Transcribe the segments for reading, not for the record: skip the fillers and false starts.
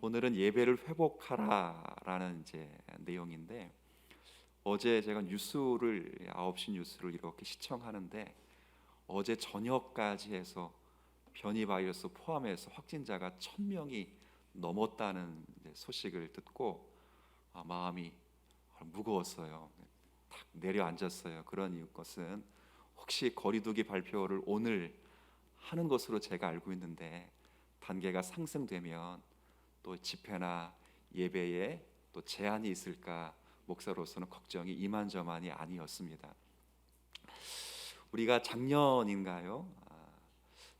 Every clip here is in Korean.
오늘은 예배를 회복하라라는 이제 내용인데, 어제 제가 뉴스를 9시 뉴스를 이렇게 시청하는데 어제 저녁까지 해서 변이 바이러스 포함해서 확진자가 1,000명이 넘었다는 이제 소식을 듣고 마음이 무거웠어요. 탁 내려앉았어요. 그런 것은 혹시 거리두기 발표를 오늘 하는 것으로 제가 알고 있는데 단계가 상승되면 또 집회나 예배에 또 제한이 있을까 목사로서는 걱정이 이만저만이 아니었습니다. 우리가 작년인가요?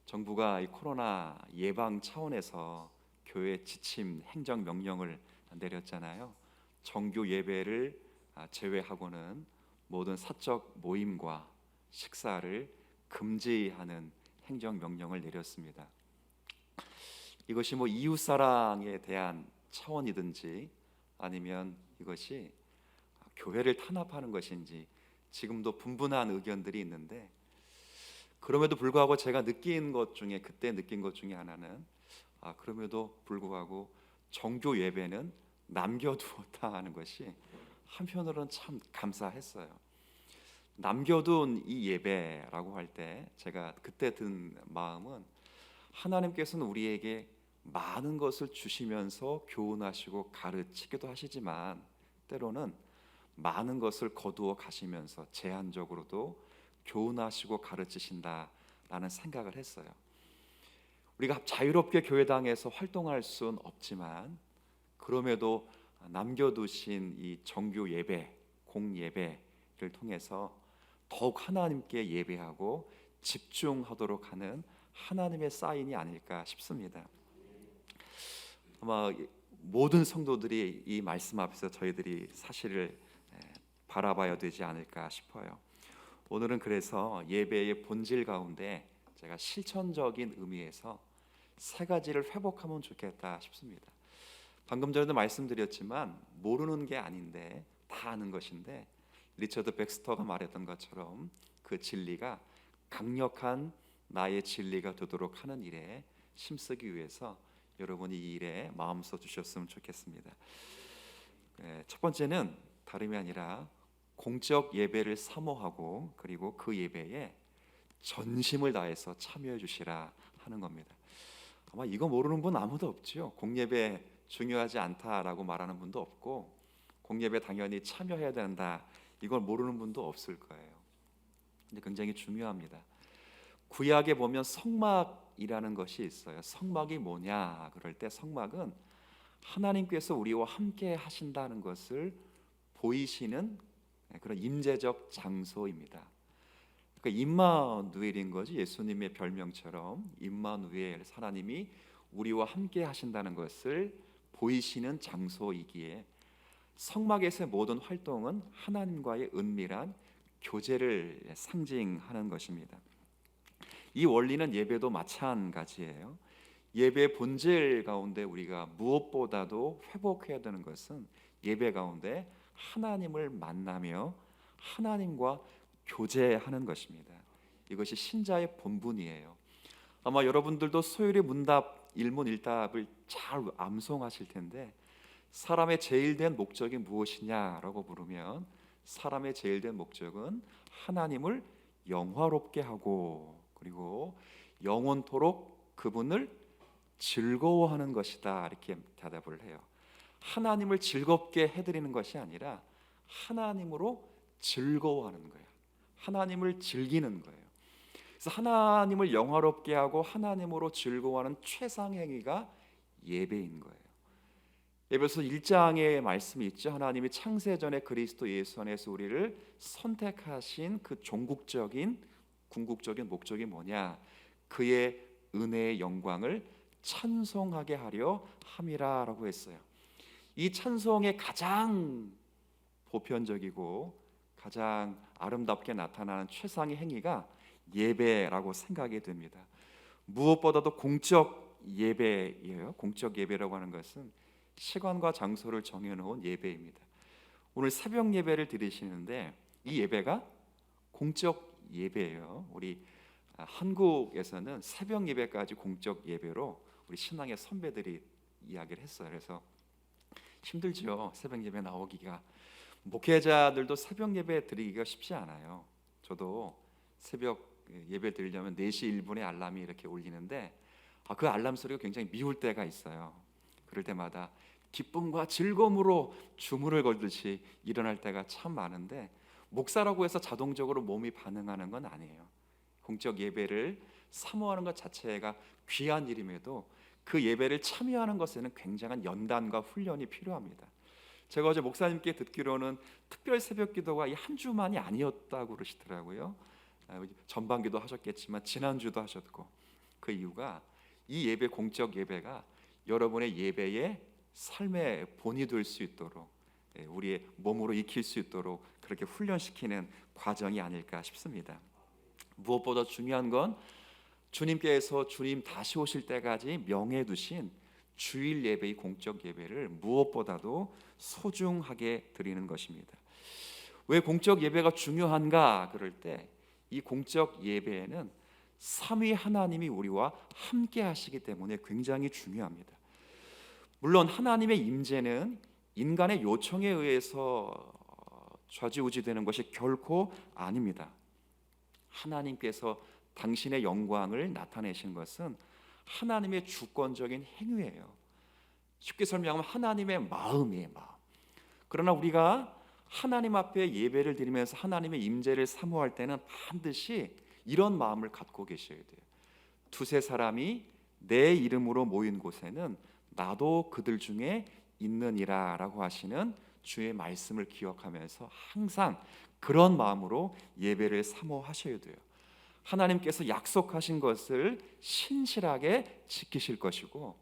정부가 이 코로나 예방 차원에서 교회 지침 행정 명령을 내렸잖아요. 정규 예배를 제외하고는 모든 사적 모임과 식사를 금지하는 행정 명령을 내렸습니다. 이것이 이웃 사랑에 대한 차원이든지 아니면 이것이 교회를 탄압하는 것인지 지금도 분분한 의견들이 있는데, 그럼에도 불구하고 제가 그때 느낀 것 중에 하나는 그럼에도 불구하고 정교 예배는 남겨두었다 하는 것이 한편으로는 참 감사했어요. 남겨둔 이 예배라고 할 때 제가 그때 든 마음은, 하나님께서는 우리에게 많은 것을 주시면서 교훈하시고 가르치기도 하시지만 때로는 많은 것을 거두어 가시면서 제한적으로도 교훈하시고 가르치신다라는 생각을 했어요. 우리가 자유롭게 교회당에서 활동할 수는 없지만 그럼에도 남겨두신 이 정규 예배, 공예배를 통해서 더욱 하나님께 예배하고 집중하도록 하는 하나님의 사인이 아닐까 싶습니다. 아마 모든 성도들이 이 말씀 앞에서 저희들이 사실을 바라봐야 되지 않을까 싶어요. 오늘은 그래서 예배의 본질 가운데 제가 실천적인 의미에서 세 가지를 회복하면 좋겠다 싶습니다. 방금 전에도 말씀드렸지만 모르는 게 아닌데 다 아는 것인데, 리처드 백스터가 말했던 것처럼 그 진리가 강력한 나의 진리가 되도록 하는 일에 힘쓰기 위해서 여러분이 이 일에 마음 써 주셨으면 좋겠습니다. 첫 번째는 다름이 아니라 공적 예배를 사모하고 그리고 그 예배에 전심을 다해서 참여해 주시라 하는 겁니다. 아마 이거 모르는 분 아무도 없죠. 공예배 중요하지 않다라고 말하는 분도 없고, 공예배 당연히 참여해야 된다 이걸 모르는 분도 없을 거예요. 근데 굉장히 중요합니다. 구약에 보면 성막이라는 것이 있어요. 성막이 뭐냐 그럴 때 성막은 하나님께서 우리와 함께 하신다는 것을 보이시는 그런 임재적 장소입니다. 그러니까 임마누엘인 거지. 예수님의 별명처럼 임마누엘, 하나님이 우리와 함께 하신다는 것을 보이시는 장소이기에 성막에서의 모든 활동은 하나님과의 은밀한 교제를 상징하는 것입니다. 이 원리는 예배도 마찬가지예요. 예배의 본질 가운데 우리가 무엇보다도 회복해야 되는 것은 예배 가운데 하나님을 만나며 하나님과 교제하는 것입니다. 이것이 신자의 본분이에요. 아마 여러분들도 소요리 문답 일문일답을 잘 암송하실 텐데, 사람의 제일된 목적이 무엇이냐라고 물으면 사람의 제일된 목적은 하나님을 영화롭게 하고 그리고 영원토록 그분을 즐거워하는 것이다 이렇게 대답을 해요. 하나님을 즐겁게 해드리는 것이 아니라 하나님으로 즐거워하는 거예요. 하나님을 즐기는 거예요. 그래서 하나님을 영화롭게 하고 하나님으로 즐거워하는 최상행위가 예배인 거예요. 에베소 1장에 말씀이 있죠. 하나님이 창세전에 그리스도 예수 안에서 우리를 선택하신 그 궁극적인 목적이 뭐냐? 그의 은혜의 영광을 찬송하게 하려 함이라라고 했어요. 이 찬송의 가장 보편적이고 가장 아름답게 나타나는 최상의 행위가 예배라고 생각이 됩니다. 무엇보다도 공적 예배예요. 공적 예배라고 하는 것은 시간과 장소를 정해놓은 예배입니다. 오늘 새벽 예배를 드리시는데 이 예배가 공적 예배예요. 우리 한국에서는 새벽 예배까지 공적 예배로 우리 신앙의 선배들이 이야기를 했어요. 그래서 힘들죠. 새벽 예배 나오기가. 목회자들도 새벽 예배 드리기가 쉽지 않아요. 저도 새벽 예배 드리려면 4시 1분에 알람이 이렇게 울리는데 그 알람 소리가 굉장히 미울 때가 있어요. 그럴 때마다 기쁨과 즐거움으로 주문을 걸듯이 일어날 때가 참 많은데, 목사라고 해서 자동적으로 몸이 반응하는 건 아니에요. 공적 예배를 사모하는 것 자체가 귀한 일임에도 그 예배를 참여하는 것에는 굉장한 연단과 훈련이 필요합니다. 제가 어제 목사님께 듣기로는 특별 새벽 기도가 이 한 주만이 아니었다고 그러시더라고요. 전반기도 하셨겠지만 지난주도 하셨고, 그 이유가 이 예배, 공적 예배가 여러분의 예배의 삶의 본이 될 수 있도록, 우리의 몸으로 익힐 수 있도록 그렇게 훈련시키는 과정이 아닐까 싶습니다. 무엇보다 중요한 건 주님께서 주님 다시 오실 때까지 명해 두신 주일 예배의 공적 예배를 무엇보다도 소중하게 드리는 것입니다. 왜 공적 예배가 중요한가? 그럴 때 이 공적 예배에는 삼위 하나님이 우리와 함께 하시기 때문에 굉장히 중요합니다. 물론 하나님의 임재는 인간의 요청에 의해서 좌지우지되는 것이 결코 아닙니다. 하나님께서 당신의 영광을 나타내신 것은 하나님의 주권적인 행위예요. 쉽게 설명하면 하나님의 마음이에요, 마음. 그러나 우리가 하나님 앞에 예배를 드리면서 하나님의 임재를 사모할 때는 반드시 이런 마음을 갖고 계셔야 돼요. 두세 사람이 내 이름으로 모인 곳에는 나도 그들 중에 있느니라 라고 하시는 주의 말씀을 기억하면서 항상 그런 마음으로 예배를 사모하셔야 돼요. 하나님께서 약속하신 것을 신실하게 지키실 것이고,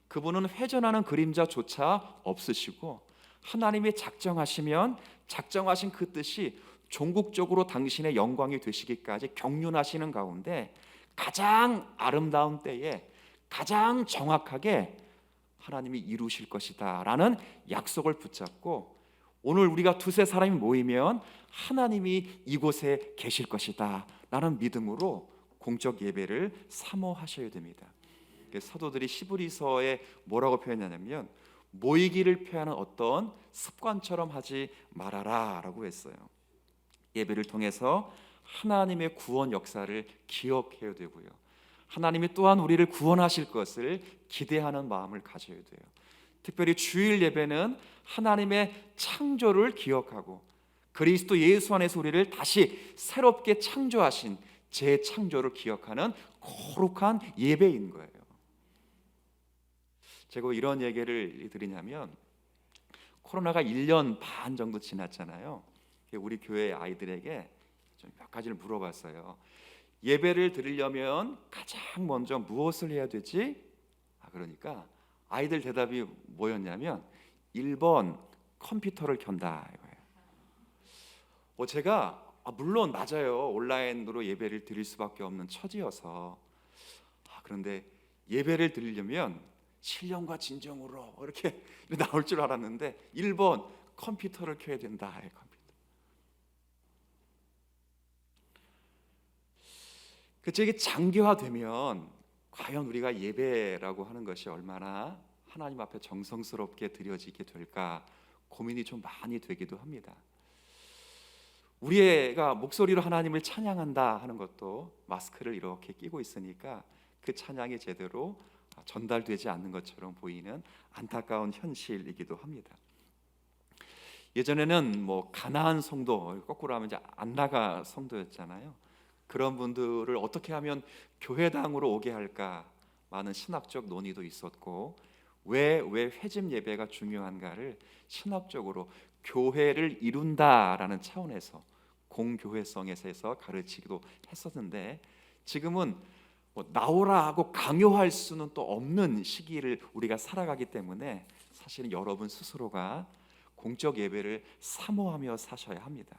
그분은 회전하는 그림자조차 없으시고, 하나님이 작정하시면 작정하신 그 뜻이 종국적으로 당신의 영광이 되시기까지 경륜하시는 가운데 가장 아름다운 때에 가장 정확하게 하나님이 이루실 것이다 라는 약속을 붙잡고, 오늘 우리가 두세 사람이 모이면 하나님이 이곳에 계실 것이다 라는 믿음으로 공적 예배를 사모하셔야 됩니다. 사도들이 시브리서에 뭐라고 표현하냐면 모이기를 표하는 어떤 습관처럼 하지 말아라 라고 했어요. 예배를 통해서 하나님의 구원 역사를 기억해야 되고요, 하나님이 또한 우리를 구원하실 것을 기대하는 마음을 가져야 돼요. 특별히 주일 예배는 하나님의 창조를 기억하고 그리스도 예수 안에서 우리를 다시 새롭게 창조하신 재창조를 기억하는 거룩한 예배인 거예요. 제가 이런 얘기를 드리냐면, 코로나가 1년 반 정도 지났잖아요. 우리 교회 아이들에게 좀 몇 가지를 물어봤어요. 예배를 드리려면 가장 먼저 무엇을 해야 되지? 그러니까 아이들 대답이 뭐였냐면 1번 컴퓨터를 켠다 이거예요. 제가 물론 맞아요. 온라인으로 예배를 드릴 수밖에 없는 처지여서, 그런데 예배를 드리려면 신령과 진정으로 이렇게 나올 줄 알았는데 1번 컴퓨터를 켜야 된다. 컴퓨터. 이게 장기화되면 과연 우리가 예배라고 하는 것이 얼마나 하나님 앞에 정성스럽게 드려지게 될까 고민이 좀 많이 되기도 합니다. 우리가 목소리로 하나님을 찬양한다 하는 것도 마스크를 이렇게 끼고 있으니까 그 찬양이 제대로 전달되지 않는 것처럼 보이는 안타까운 현실이기도 합니다. 예전에는 가나안 성도, 거꾸로 하면 이제 안나가 성도였잖아요. 그런 분들을 어떻게 하면 교회당으로 오게 할까 많은 신학적 논의도 있었고, 왜 회집 예배가 중요한가를 신학적으로 교회를 이룬다라는 차원에서 공교회성에서 가르치기도 했었는데, 지금은 나오라 하고 강요할 수는 또 없는 시기를 우리가 살아가기 때문에 사실은 여러분 스스로가 공적 예배를 사모하며 사셔야 합니다.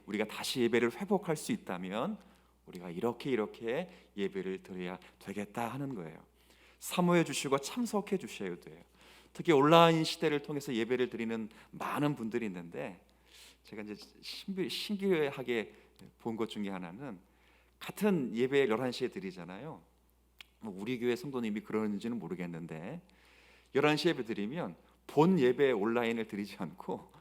우리가 다시 예배를 회복할 수 있다면 우리가 이렇게 예배를 드려야 되겠다 하는 거예요. 사모해 주시고 참석해 주셔야 돼요. 특히 온라인 시대를 통해서 예배를 드리는 많은 분들이 있는데, 제가 이제 신기하게 본 것 중에 하나는, 같은 예배 11시에 드리잖아요. 우리 교회 성도님이 그러는지는 모르겠는데 11시 예배 드리면 본 예배 온라인을 드리지 않고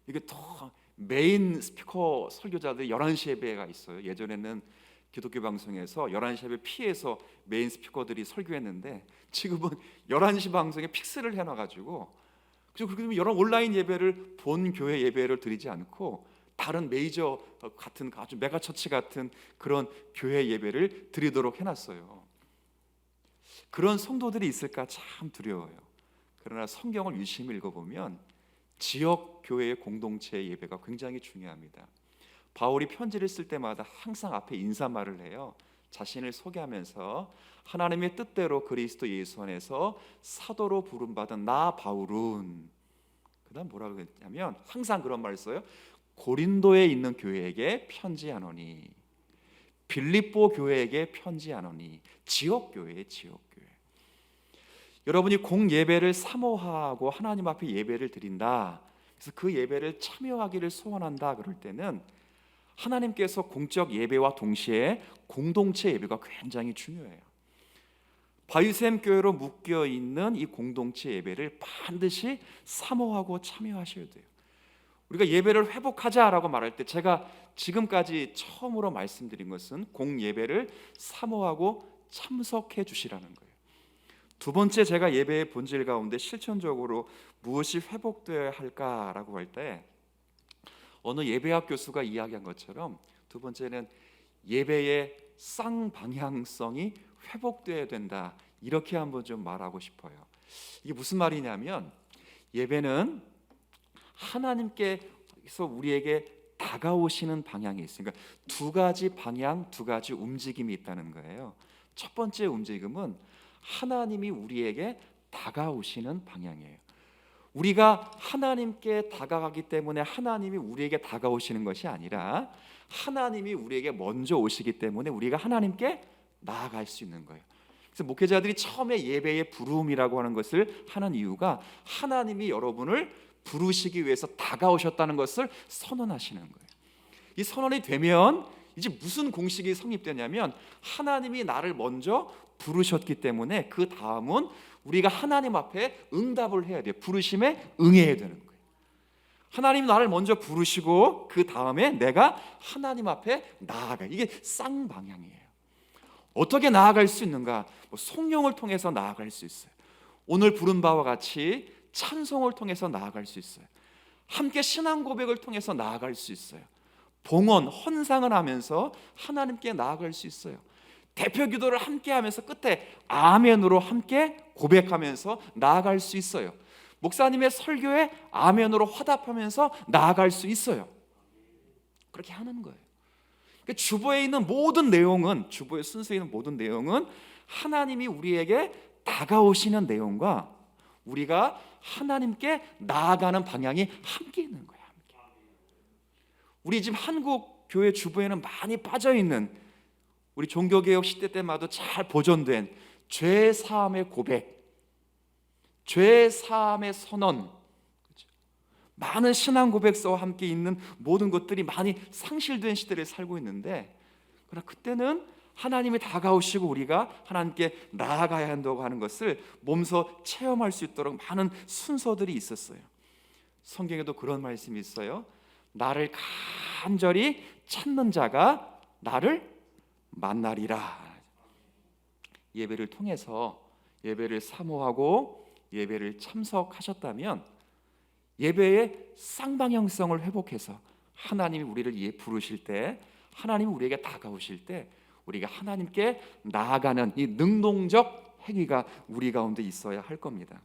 이게 더 메인 스피커 설교자들이 11시 예배가 있어요. 예전에는 기독교 방송에서 11시 예배 피해서 메인 스피커들이 설교했는데 지금은 11시 방송에 픽스를 해놔가지고 그렇게 되면 여러 온라인 예배를 본 교회 예배를 드리지 않고 다른 메이저 같은 아주 메가처치 같은 그런 교회 예배를 드리도록 해놨어요. 그런 성도들이 있을까 참 두려워요. 그러나 성경을 유심히 읽어보면 지역 교회의 공동체 예배가 굉장히 중요합니다. 바울이 편지를 쓸 때마다 항상 앞에 인사말을 해요. 자신을 소개하면서 하나님의 뜻대로 그리스도 예수 안에서 사도로 부름받은 나 바울은, 그다음 뭐라고 했냐면 항상 그런 말을 써요. 고린도에 있는 교회에게 편지하노니, 빌립보 교회에게 편지하노니. 지역 교회에 지역 교회. 여러분이 공예배를 사모하고 하나님 앞에 예배를 드린다, 그래서 그 예배를 참여하기를 소원한다 그럴 때는 하나님께서 공적 예배와 동시에 공동체 예배가 굉장히 중요해요. 바위샘 교회로 묶여 있는 이 공동체 예배를 반드시 사모하고 참여하셔야 돼요. 우리가 예배를 회복하자라고 말할 때 제가 지금까지 처음으로 말씀드린 것은 공예배를 사모하고 참석해 주시라는 거예요. 두 번째, 제가 예배의 본질 가운데 실천적으로 무엇이 회복되어야 할까라고 할 때 어느 예배학 교수가 이야기한 것처럼 두 번째는 예배의 쌍방향성이 회복되어야 된다, 이렇게 한번 좀 말하고 싶어요. 이게 무슨 말이냐면 예배는 하나님께서 우리에게 다가오시는 방향이 있으니까 두 가지 방향, 두 가지 움직임이 있다는 거예요. 첫 번째 움직임은 하나님이 우리에게 다가오시는 방향이에요. 우리가 하나님께 다가가기 때문에 하나님이 우리에게 다가오시는 것이 아니라 하나님이 우리에게 먼저 오시기 때문에 우리가 하나님께 나아갈 수 있는 거예요. 그래서 목회자들이 처음에 예배의 부름이라고 하는 것을 하는 이유가 하나님이 여러분을 부르시기 위해서 다가오셨다는 것을 선언하시는 거예요. 이 선언이 되면 이제 무슨 공식이 성립되냐면 하나님이 나를 먼저 부르셨기 때문에 그 다음은 우리가 하나님 앞에 응답을 해야 돼요. 부르심에 응해야 되는 거예요. 하나님이 나를 먼저 부르시고 그 다음에 내가 하나님 앞에 나아가. 이게 쌍방향이에요. 어떻게 나아갈 수 있는가? 성령을 통해서 나아갈 수 있어요. 오늘 부른 바와 같이 찬송을 통해서 나아갈 수 있어요. 함께 신앙 고백을 통해서 나아갈 수 있어요. 봉헌, 헌상을 하면서 하나님께 나아갈 수 있어요. 대표 기도를 함께 하면서 끝에 아멘으로 함께 고백하면서 나아갈 수 있어요. 목사님의 설교에 아멘으로 화답하면서 나아갈 수 있어요. 그렇게 하는 거예요. 그러니까 주보에 있는 모든 내용은, 주보의 순서에 있는 모든 내용은 하나님이 우리에게 다가오시는 내용과 우리가 하나님께 나아가는 방향이 함께 있는 거예요. 함께. 우리 지금 한국 교회 주보에는 많이 빠져 있는, 우리 종교개혁 시대 때마다 잘 보존된 죄 사함의 고백, 죄 사함의 선언, 그렇죠? 많은 신앙 고백서와 함께 있는 모든 것들이 많이 상실된 시대를 살고 있는데, 그러나 그때는 하나님이 다가오시고 우리가 하나님께 나아가야 한다고 하는 것을 몸소 체험할 수 있도록 많은 순서들이 있었어요. 성경에도 그런 말씀이 있어요. 나를 간절히 찾는 자가 나를 만나리라. 예배를 통해서 예배를 사모하고 예배를 참석하셨다면 예배의 쌍방향성을 회복해서 하나님이 우리를 부르실 때, 하나님이 우리에게 다가오실 때 우리가 하나님께 나아가는 이 능동적 행위가 우리 가운데 있어야 할 겁니다.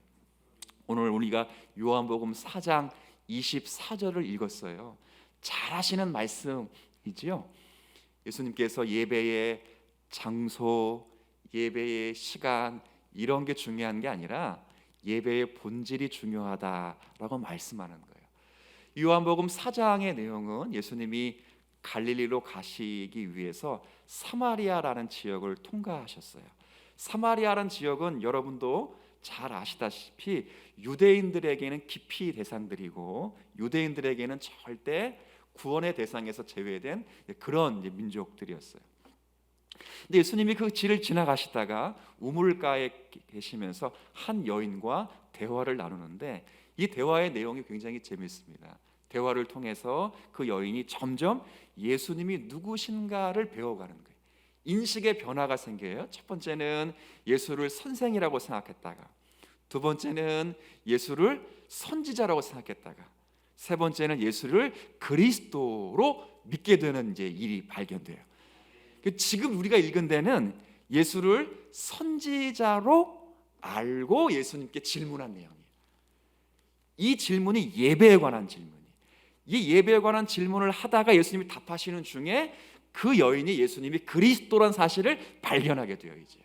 오늘 우리가 요한복음 4장 24절을 읽었어요. 잘 아시는 말씀이지요. 예수님께서 예배의 장소, 예배의 시간 이런 게 중요한 게 아니라 예배의 본질이 중요하다라고 말씀하는 거예요. 요한복음 4장의 내용은 예수님이 갈릴리로 가시기 위해서 사마리아라는 지역을 통과하셨어요. 사마리아라는 지역은 여러분도 잘 아시다시피 유대인들에게는 기피 대상들이고 유대인들에게는 절대 구원의 대상에서 제외된 그런 민족들이었어요. 근데 예수님이 그 길을 지나가시다가 우물가에 계시면서 한 여인과 대화를 나누는데 이 대화의 내용이 굉장히 재미있습니다. 대화를 통해서 그 여인이 점점 예수님이 누구신가를 배워가는 거예요. 인식의 변화가 생겨요. 첫 번째는 예수를 선생이라고 생각했다가, 두 번째는 예수를 선지자라고 생각했다가, 세 번째는 예수를 그리스도로 믿게 되는 이제 일이 발견돼요. 지금 우리가 읽은 데는 예수를 선지자로 알고 예수님께 질문한 내용이에요. 이 질문이 예배에 관한 질문이에요. 이 예배에 관한 질문을 하다가 예수님이 답하시는 중에 그 여인이 예수님이 그리스도란 사실을 발견하게 되어 있죠.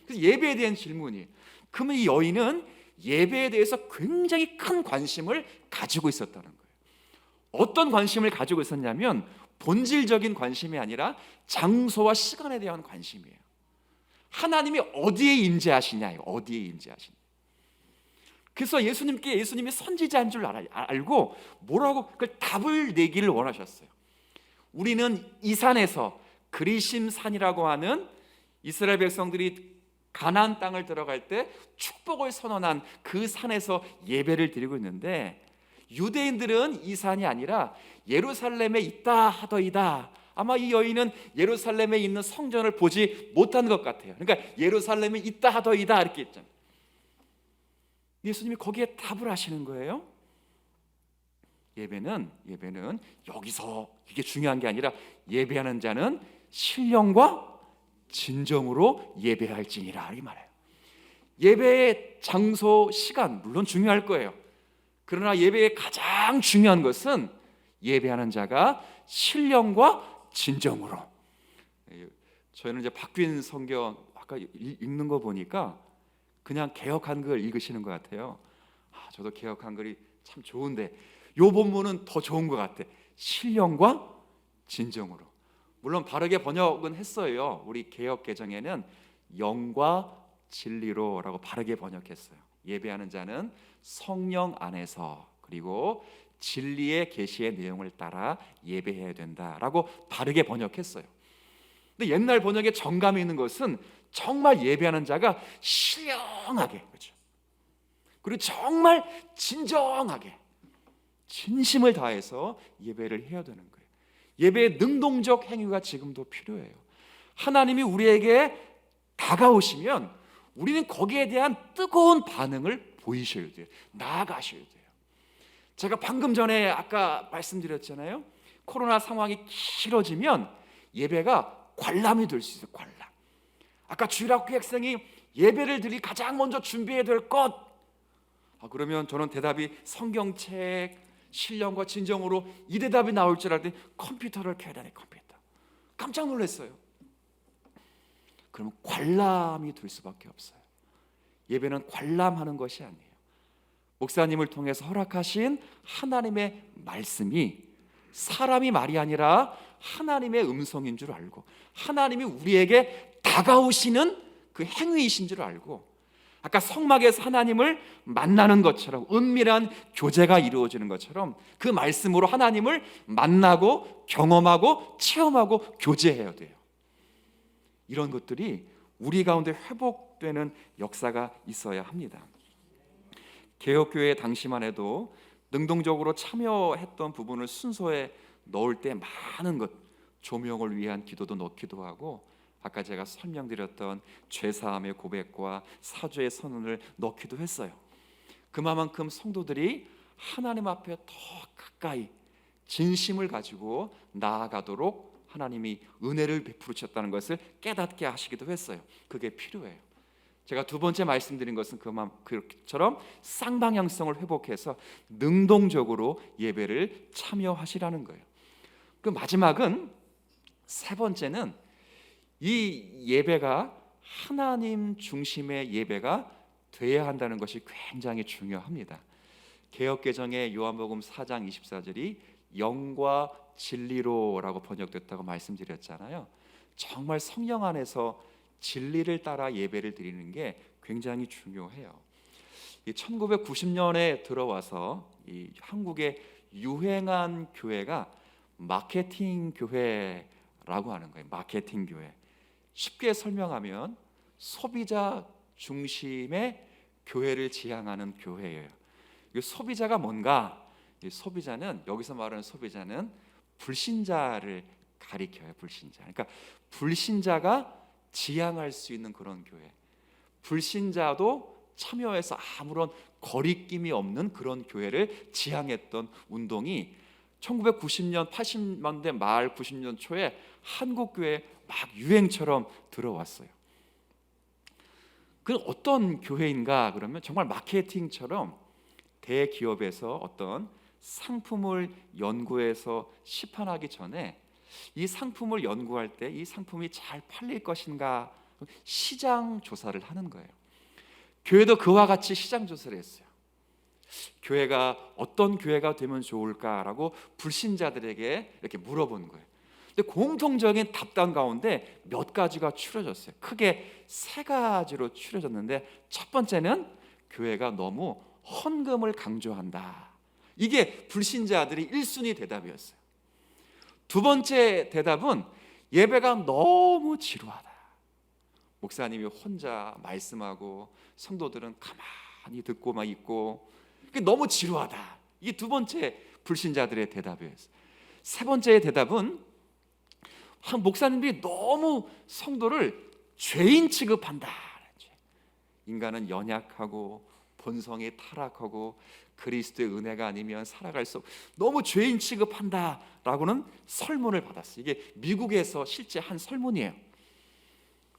그래서 예배에 대한 질문이, 그러면 이 여인은 예배에 대해서 굉장히 큰 관심을 가지고 있었다는 거예요. 어떤 관심을 가지고 있었냐면 본질적인 관심이 아니라 장소와 시간에 대한 관심이에요. 하나님이 어디에 임재하시냐, 어디에 임재하시냐. 그래서 예수님이 선지자인 줄 알고 뭐라고 그걸 답을 내기를 원하셨어요. 우리는 이 산에서 그리심 산이라고 하는 이스라엘 백성들이 가나안 땅을 들어갈 때 축복을 선언한 그 산에서 예배를 드리고 있는데, 유대인들은 이 산이 아니라 예루살렘에 있다 하더이다. 아마 이 여인은 예루살렘에 있는 성전을 보지 못한 것 같아요. 그러니까 예루살렘에 있다 하더이다 이렇게 했잖아요. 예수님이 거기에 답을 하시는 거예요. 예배는 여기서 이게 중요한 게 아니라 예배하는 자는 신령과 진정으로 예배할지니라 이 말이에요. 예배의 장소, 시간 물론 중요할 거예요. 그러나 예배의 가장 중요한 것은 예배하는 자가 신령과 진정으로. 저희는 이제 바뀐 성경 아까 읽는 거 보니까 그냥 개역 한글 읽으시는 것 같아요. 저도 개역 한글이 참 좋은데 요 본문은 더 좋은 것 같아. 신령과 진정으로. 물론 바르게 번역은 했어요. 우리 개역 개정에는 영과 진리로라고 바르게 번역했어요. 예배하는 자는 성령 안에서 그리고 진리의 계시의 내용을 따라 예배해야 된다라고 바르게 번역했어요. 근데 옛날 번역에 정감이 있는 것은 정말 예배하는 자가 신령하게, 그렇죠? 그리고 정말 진정하게 진심을 다해서 예배를 해야 되는 거예요. 예배의 능동적 행위가 지금도 필요해요. 하나님이 우리에게 다가오시면 우리는 거기에 대한 뜨거운 반응을 보이셔야 돼요. 나아가셔야 돼요. 제가 방금 전에 아까 말씀드렸잖아요. 코로나 상황이 길어지면 예배가 관람이 될 수 있어요. 관람. 아까 주일학교 학생이 예배를 드리 가장 먼저 준비해야 될 것. 그러면 저는 대답이 성경책, 신령과 진정으로 이 대답이 나올 줄 알았더니 컴퓨터를 켜야 되네. 컴퓨터. 깜짝 놀랐어요. 그러면 관람이 될 수밖에 없어요. 예배는 관람하는 것이 아니에요. 목사님을 통해서 허락하신 하나님의 말씀이 사람이 말이 아니라 하나님의 음성인 줄 알고, 하나님이 우리에게 다가오시는 그 행위이신 줄 알고, 아까 성막에서 하나님을 만나는 것처럼 은밀한 교제가 이루어지는 것처럼 그 말씀으로 하나님을 만나고 경험하고 체험하고 교제해야 돼요. 이런 것들이 우리 가운데 회복되는 역사가 있어야 합니다. 개혁교회 당시만 해도 능동적으로 참여했던 부분을 순서에 넣을 때 많은 것, 조명을 위한 기도도 넣기도 하고, 아까 제가 설명드렸던 죄사함의 고백과 사죄의 선언을 넣기도 했어요. 그만큼 성도들이 하나님 앞에 더 가까이 진심을 가지고 나아가도록 하나님이 은혜를 베푸셨다는 것을 깨닫게 하시기도 했어요. 그게 필요해요. 제가 두 번째 말씀드린 것은 그처럼 쌍방향성을 회복해서 능동적으로 예배를 참여하시라는 거예요. 그 마지막은, 세 번째는 이 예배가 하나님 중심의 예배가 돼야 한다는 것이 굉장히 중요합니다. 개역개정의 요한복음 4장 24절이 영과 진리로라고 번역됐다고 말씀드렸잖아요. 정말 성령 안에서 진리를 따라 예배를 드리는 게 굉장히 중요해요. 1990년에 들어와서 이 한국에 유행한 교회가 마케팅 교회라고 하는 거예요. 마케팅 교회. 쉽게 설명하면 소비자 중심의 교회를 지향하는 교회예요. 이 소비자가 뭔가? 이 소비자는, 여기서 말하는 소비자는 불신자를 가리켜요. 불신자. 그러니까 불신자가 지향할 수 있는 그런 교회. 불신자도 참여해서 아무런 거리낌이 없는 그런 교회를 지향했던 운동이 1990년 80년대 말 90년 초에 한국 교회에 막 유행처럼 들어왔어요. 그 어떤 교회인가 그러면 정말 마케팅처럼 대기업에서 어떤 상품을 연구해서 시판하기 전에 이 상품을 연구할 때 이 상품이 잘 팔릴 것인가 시장 조사를 하는 거예요. 교회도 그와 같이 시장 조사를 했어요. 교회가 어떤 교회가 되면 좋을까라고 불신자들에게 이렇게 물어본 거예요. 근데 공통적인 답변 가운데 몇 가지가 추려졌어요. 크게 세 가지로 추려졌는데, 첫 번째는 교회가 너무 헌금을 강조한다. 이게 불신자들이 1순위 대답이었어요. 두 번째 대답은 예배가 너무 지루하다. 목사님이 혼자 말씀하고 성도들은 가만히 듣고만 있고 너무 지루하다. 이게 두 번째 불신자들의 대답이었어요. 세 번째 대답은 목사님들이 너무 성도를 죄인 취급한다. 인간은 연약하고 본성이 타락하고 그리스도의 은혜가 아니면 살아갈 수 없고 너무 죄인 취급한다라고는 설문을 받았어요. 이게 미국에서 실제 한 설문이에요.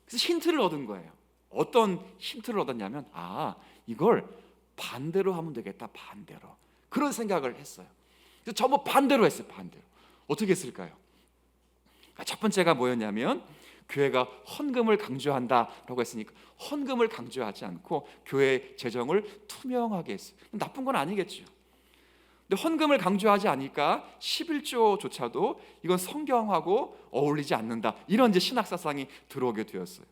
그래서 힌트를 얻은 거예요. 어떤 힌트를 얻었냐면 이걸 반대로 하면 되겠다. 반대로. 그런 생각을 했어요. 그래서 전부 반대로 했어요. 반대로. 어떻게 했을까요? 첫 번째가 뭐였냐면 교회가 헌금을 강조한다라고 했으니까 헌금을 강조하지 않고 교회 재정을 투명하게 했어요. 나쁜 건 아니겠죠. 근데 헌금을 강조하지 않으니까 11조조차도 이건 성경하고 어울리지 않는다. 이런 이제 신학사상이 들어오게 되었어요.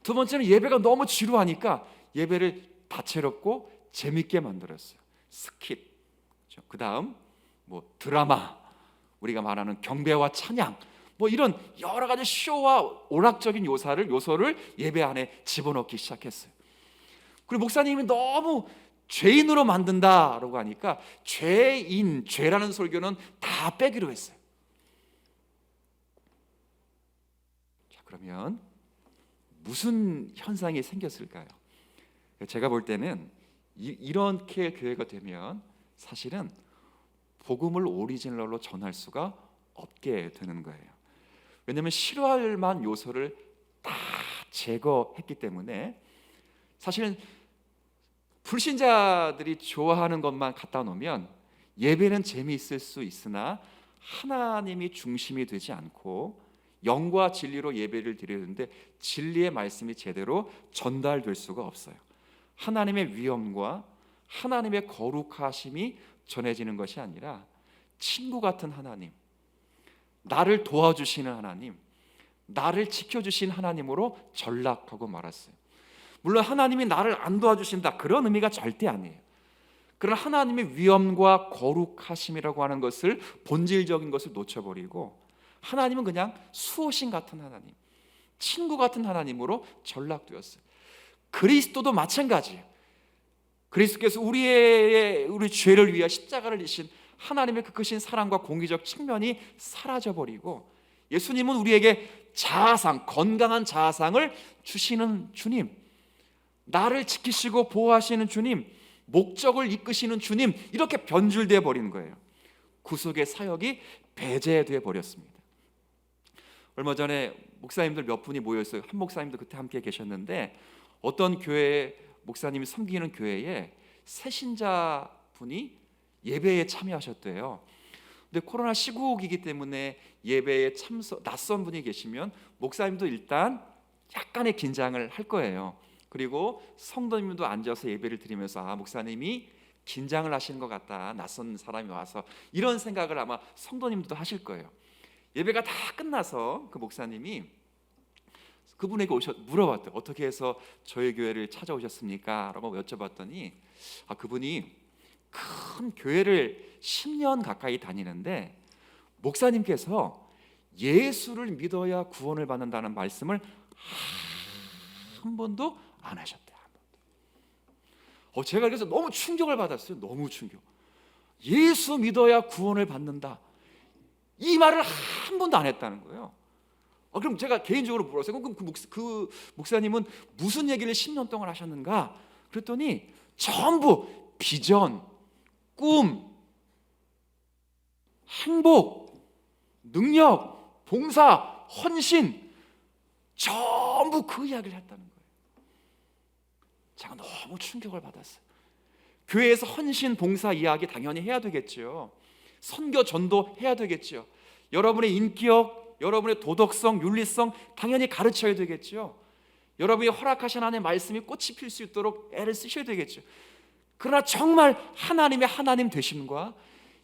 두 번째는 예배가 너무 지루하니까 예배를 다채롭고 재밌게 만들었어요. 스킷, 그 다음 드라마, 우리가 말하는 경배와 찬양, 이런 여러 가지 쇼와 오락적인 요소를 예배 안에 집어넣기 시작했어요. 그리고 목사님이 너무 죄인으로 만든다라고 하니까 죄라는 설교는 다 빼기로 했어요. 자, 그러면 무슨 현상이 생겼을까요? 제가 볼 때는 이렇게 교회가 되면 사실은 복음을 오리지널로 전할 수가 없게 되는 거예요. 왜냐하면 싫어할 만한 요소를 다 제거했기 때문에 사실은 불신자들이 좋아하는 것만 갖다 놓으면 예배는 재미있을 수 있으나 하나님이 중심이 되지 않고 영과 진리로 예배를 드려야 되는데 진리의 말씀이 제대로 전달될 수가 없어요. 하나님의 위엄과 하나님의 거룩하심이 전해지는 것이 아니라 친구 같은 하나님, 나를 도와주시는 하나님, 나를 지켜주신 하나님으로 전락하고 말았어요. 물론 하나님이 나를 안 도와주신다 그런 의미가 절대 아니에요. 그러나 하나님의 위엄과 거룩하심이라고 하는 것을, 본질적인 것을 놓쳐버리고 하나님은 그냥 수호신 같은 하나님, 친구 같은 하나님으로 전락되었어요. 그리스도도 마찬가지예요. 그리스도께서 우리 죄를 위해 십자가를 지신 하나님의 그 크신 사랑과 공의적 측면이 사라져버리고 예수님은 우리에게 자아상, 건강한 자아상을 주시는 주님, 나를 지키시고 보호하시는 주님, 목적을 이끄시는 주님, 이렇게 변질되어 버리는 거예요. 구속의 사역이 배제되어 버렸습니다. 얼마 전에 목사님들 몇 분이 모였어요. 한 목사님도 그때 함께 계셨는데 어떤 교회 목사님이 섬기는 교회에 새신자 분이 예배에 참여하셨대요. 근데 코로나 시국이기 때문에 예배에 낯선 분이 계시면 목사님도 일단 약간의 긴장을 할 거예요. 그리고 성도님도 앉아서 예배를 드리면서 목사님이 긴장을 하시는 것 같다, 낯선 사람이 와서, 이런 생각을 아마 성도님도 하실 거예요. 예배가 다 끝나서 그 목사님이 그분에게 물어봤대요. 어떻게 해서 저희 교회를 찾아오셨습니까? 라고 여쭤봤더니 그분이 큰 교회를 10년 가까이 다니는데 목사님께서 예수를 믿어야 구원을 받는다는 말씀을 한 번도 안 하셨대요. 제가 그래서 너무 충격을 받았어요. 너무 충격. 예수 믿어야 구원을 받는다, 이 말을 한 번도 안 했다는 거예요. 그럼 제가 개인적으로 물었어요. 그럼 그 목사님은 무슨 얘기를 10년 동안 하셨는가? 그랬더니 전부 비전, 꿈, 행복, 능력, 봉사, 헌신, 전부 그 이야기를 했다는 거예요. 제가 너무 충격을 받았어요. 교회에서 헌신, 봉사 이야기 당연히 해야 되겠죠. 선교, 전도 해야 되겠죠. 여러분의 인격, 여러분의 도덕성, 윤리성 당연히 가르쳐야 되겠죠. 여러분이 허락하신 하나님의 말씀이 꽃이 필 수 있도록 애를 쓰셔야 되겠죠. 그러나 정말 하나님의 하나님 되심과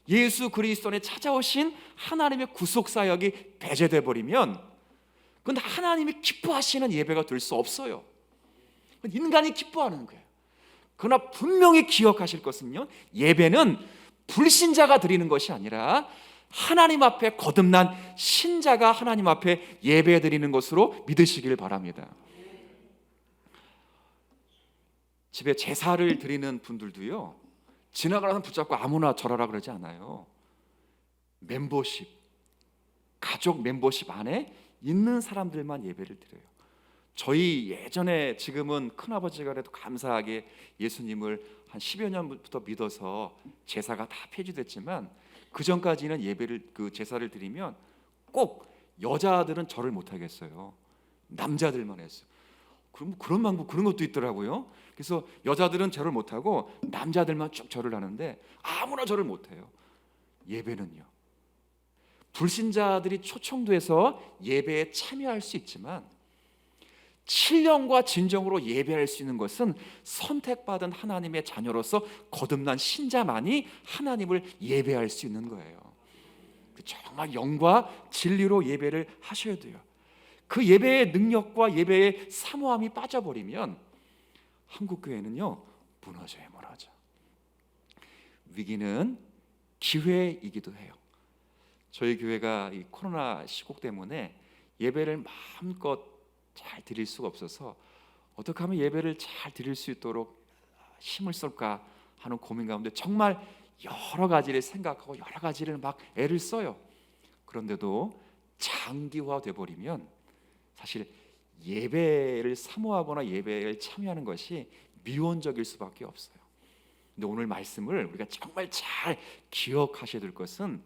예수 그리스도 안에 찾아오신 하나님의 구속사역이 배제돼 버리면 그건 하나님이 기뻐하시는 예배가 될 수 없어요. 인간이 기뻐하는 거예요. 그러나 분명히 기억하실 것은요, 예배는 불신자가 드리는 것이 아니라 하나님 앞에 거듭난 신자가 하나님 앞에 예배 드리는 것으로 믿으시길 바랍니다. 집에 제사를 드리는 분들도요, 지나가는 붙잡고 아무나 절하라 그러지 않아요. 멤버십, 가족 멤버십 안에 있는 사람들만 예배를 드려요. 저희 예전에, 지금은 큰아버지가 그래도 감사하게 예수님을 한 10여 년부터 믿어서 제사가 다 폐지됐지만 그 전까지는 그 제사를 드리면 꼭 여자들은 절을 못 하겠어요. 남자들만 했어요. 그런 방법, 그런 것도 있더라고요. 그래서 여자들은 절을 못 하고 남자들만 쭉 절을 하는데 아무나 절을 못 해요. 예배는요, 불신자들이 초청돼서 예배에 참여할 수 있지만 신령과 진정으로 예배할 수 있는 것은 선택받은 하나님의 자녀로서 거듭난 신자만이 하나님을 예배할 수 있는 거예요. 정말 영과 진리로 예배를 하셔야 돼요. 그 예배의 능력과 예배의 사모함이 빠져버리면 한국교회는요, 무너져요. 위기는 기회이기도 해요. 저희 교회가 이 코로나 시국 때문에 예배를 마음껏 잘 드릴 수가 없어서 어떻게 하면 예배를 잘 드릴 수 있도록 힘을 쏠까 하는 고민 가운데 정말 여러 가지를 생각하고 여러 가지를 막 애를 써요. 그런데도 장기화돼 버리면 사실 예배를 사모하거나 예배를 참여하는 것이 미온적일 수밖에 없어요. 근데 오늘 말씀을 우리가 정말 잘 기억하셔야 될 것은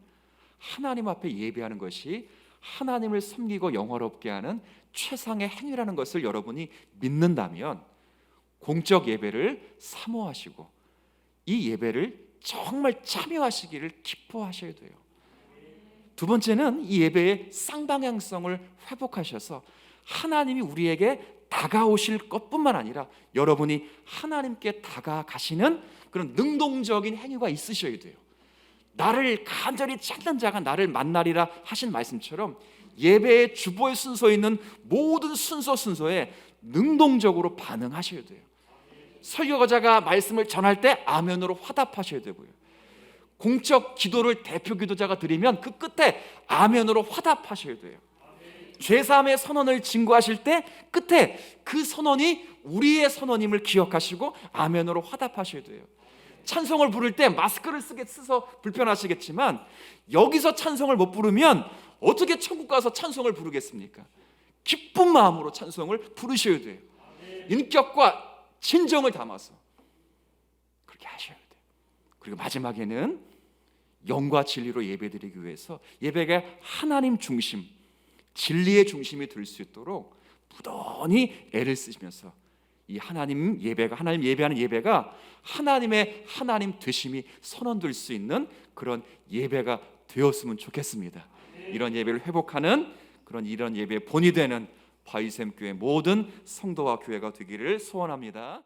하나님 앞에 예배하는 것이 하나님을 섬기고 영화롭게 하는 최상의 행위라는 것을 여러분이 믿는다면 공적 예배를 사모하시고 이 예배를 정말 참여하시기를 기뻐하셔야 돼요. 두 번째는 이 예배의 쌍방향성을 회복하셔서 하나님이 우리에게 다가오실 것뿐만 아니라 여러분이 하나님께 다가가시는 그런 능동적인 행위가 있으셔야 돼요. 나를 간절히 찾는 자가 나를 만나리라 하신 말씀처럼 예배의 주보의 순서에 있는 모든 순서에 능동적으로 반응하셔야 돼요. 설교자가 말씀을 전할 때 아멘으로 화답하셔야 되고요. 공적 기도를 대표 기도자가 드리면 그 끝에 아멘으로 화답하셔야 돼요. 죄사함의 선언을 증거하실 때 끝에 그 선언이 우리의 선언임을 기억하시고 아멘으로 화답하셔야 돼요. 찬송을 부를 때 마스크를 써서 불편하시겠지만 여기서 찬송을 못 부르면 어떻게 천국 가서 찬송을 부르겠습니까? 기쁜 마음으로 찬송을 부르셔야 돼요. 인격과 진정을 담아서 그렇게 하셔야 돼요. 그리고 마지막에는 영과 진리로 예배드리기 위해서 예배가 하나님 중심, 진리의 중심이 될 수 있도록 부단히 애를 쓰시면서 이 하나님 예배하는 예배가 하나님의 하나님 되심이 선언될 수 있는 그런 예배가 되었으면 좋겠습니다. 이런 예배를 회복하는 이런 예배의 본이 되는 바위샘 교회 모든 성도와 교회가 되기를 소원합니다.